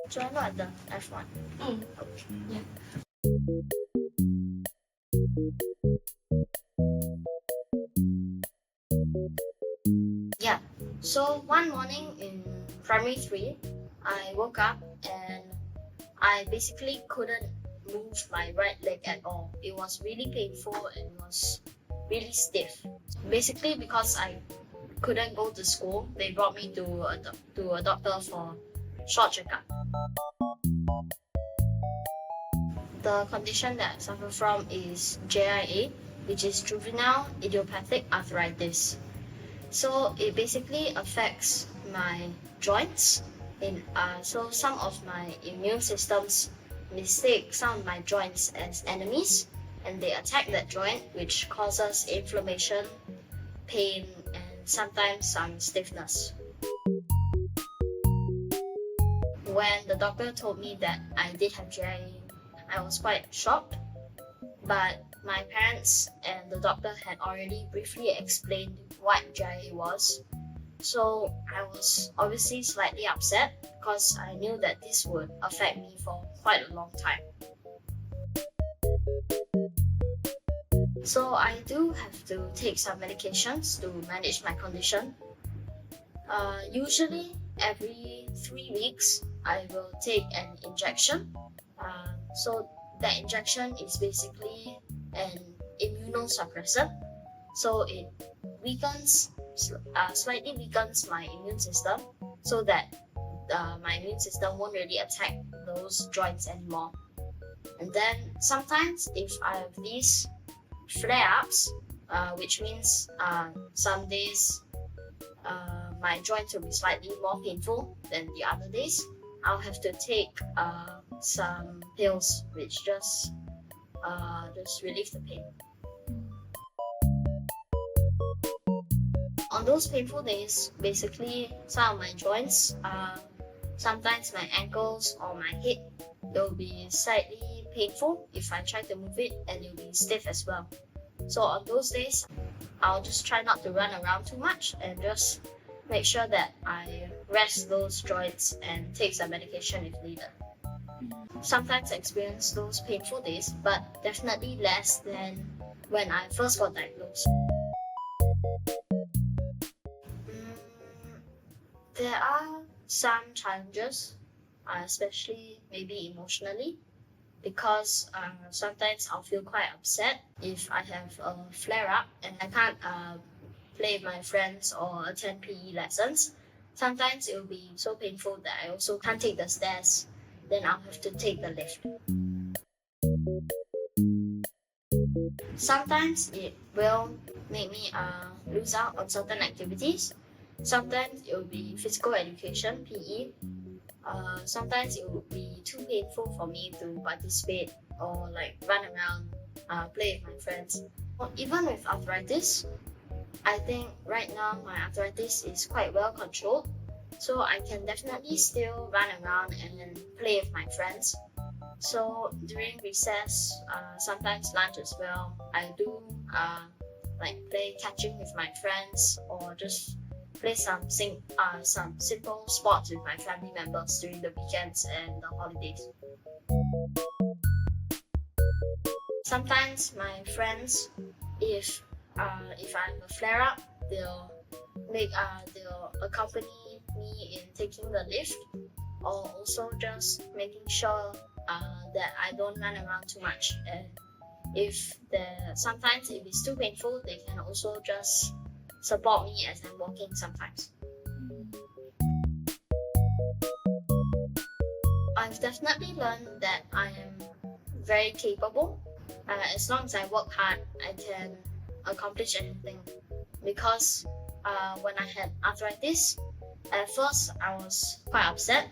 Join what the F1? Okay. Yeah. Yeah. So one morning in primary 3, I woke up and I basically couldn't move my right leg at all. It was really painful and was really stiff. Basically, because I couldn't go to school, they brought me to a doctor for short checkup. The condition that I suffer from is JIA, which is juvenile idiopathic arthritis. So it basically affects my joints. So some of my immune systems mistake some of my joints as enemies, and they attack that joint, which causes inflammation, pain, and sometimes some stiffness. When the doctor told me that I did have JIA, I was quite shocked, but my parents and the doctor had already briefly explained what JIA was. So I was obviously slightly upset because I knew that this would affect me for quite a long time. So I do have to take some medications to manage my condition. Usually every 3 weeks I will take an injection. So that injection is basically an immunosuppressant. So it slightly weakens my immune system so that my immune system won't really attack those joints anymore. And then sometimes if I have these flare-ups, which means some days my joints will be slightly more painful than the other days, I'll have to take some pills which just relieve the pain. On those painful days, basically some of my joints, sometimes my ankles or my head, will be slightly painful if I try to move it, and it'll be stiff as well. So on those days, I'll just try not to run around too much and just make sure that I rest those joints and take some medication if needed. Sometimes I experience those painful days, but definitely less than when I first got diagnosed. There are some challenges, especially maybe emotionally, because sometimes I'll feel quite upset if I have a flare up and I can't play with my friends or attend PE lessons. Sometimes it will be so painful that I also can't take the stairs, then I'll have to take the lift. Sometimes it will make me lose out on certain activities. Sometimes it will be physical education, PE. Sometimes it will be too painful for me to participate or like run around, play with my friends. Even with arthritis, I think right now my arthritis is quite well controlled, so I can definitely still run around and play with my friends. So during recess, sometimes lunch as well, I do like play catching with my friends or just play some simple sports with my family members during the weekends and the holidays. Sometimes my friends, if I have a flare up, they'll accompany me in taking the lift, or also just making sure that I don't run around too much. And sometimes if it's too painful, they can also just support me as I'm walking sometimes. I've definitely learned that I am very capable. As long as I work hard, I can accomplish anything. Because when I had arthritis, at first I was quite upset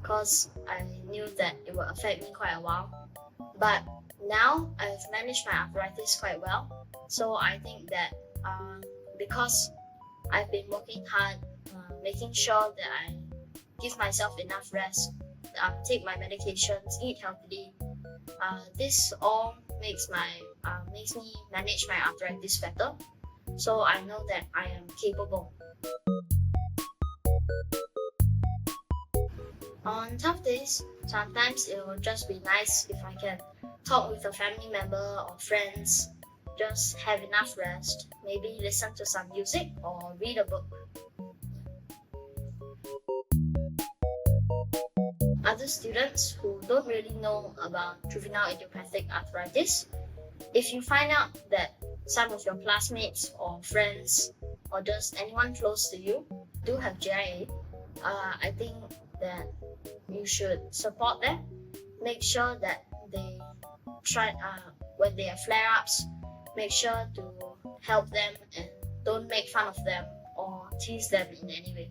because I knew that it would affect me quite a while. But now I've managed my arthritis quite well. So I think that because I've been working hard, making sure that I give myself enough rest, take my medications, eat healthily. This all makes me manage my arthritis better. So I know that I am capable. On tough days, sometimes it will just be nice if I can talk with a family member or friends, just have enough rest, maybe listen to some music or read a book. Other students who don't really know about juvenile idiopathic arthritis, if you find out that some of your classmates or friends or just anyone close to you do have JIA, I think that you should support them. Make sure that they try when they have flare-ups. Make sure to help them and don't make fun of them or tease them in any way.